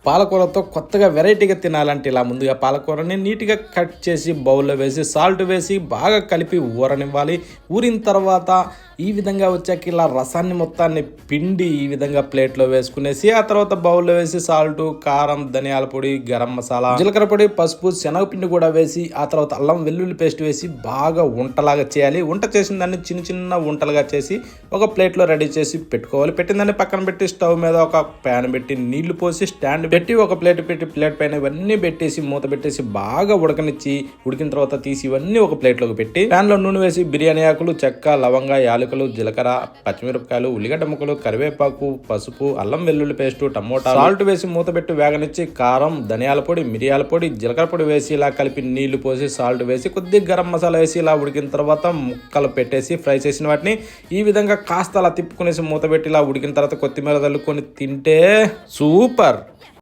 పాలకూరతో కొత్తగా వెరైటీగా తినాలంటే ఇలా ముందుగా పాలకూరని నీట్గా కట్ చేసి బౌల్లో వేసి సాల్ట్ వేసి బాగా కలిపి ఊరనివ్వాలి. ఊరిన తర్వాత ఈ విధంగా వచ్చాక ఇలా రసాన్ని మొత్తాన్ని పిండి ఈ విధంగా ప్లేట్లో వేసుకునేసి ఆ తర్వాత బౌల్లో వేసి సాల్ట్, కారం, ధనియాల పొడి, గరం మసాలా, జీలకర్ర పొడి, పసుపు, శనగపిండి కూడా వేసి ఆ తర్వాత అల్లం వెల్లుల్లి పేస్ట్ వేసి బాగా వంటలాగా చేయాలి. వంట చేసిన దాన్ని చిన్న చిన్న వంటలుగా చేసి ఒక ప్లేట్లో రెడీ చేసి పెట్టుకోవాలి. పెట్టిన దాన్ని పక్కన పెట్టి స్టవ్ మీద ఒక ప్యాన్ పెట్టి నీళ్లు పోసి స్టాండ్ పెట్టి ఒక ప్లేట్ పెట్టి ప్లేట్ పైన ఇవన్నీ పెట్టేసి మూత పెట్టేసి బాగా ఉడకనిచ్చి ఉడికిన తర్వాత తీసి ఇవన్నీ ఒక ప్లేట్లోకి పెట్టి ప్యాన్లో నూనె వేసి బిర్యానీ ఆకులు, చెక్క, లవంగ, యాలకులు, జీలకర్ర, పచ్చిమిరపకాయలు, ఉల్లిగడ్డ ముక్కలు, కరివేపాకు, పసుపు, అల్లం వెల్లుల్లి పేస్ట్, టమోటా, సాల్ట్ వేసి మూత పెట్టి వేగనిచ్చి కారం, ధనియాల పొడి, మిరియాల పొడి, జీలకర్ర పొడి వేసి ఇలా కలిపి నీళ్లు పోసి సాల్ట్ వేసి కొద్దిగా గరం మసాలా వేసి ఇలా ఉడికిన తర్వాత ముక్కలు పెట్టేసి ఫ్రై చేసిన వాటిని ఈ విధంగా కాస్త అలా తిప్పుకునేసి మూత పెట్టి ఇలా ఉడికిన తర్వాత కొత్తిమీర చల్లుకొని తింటే సూపర్.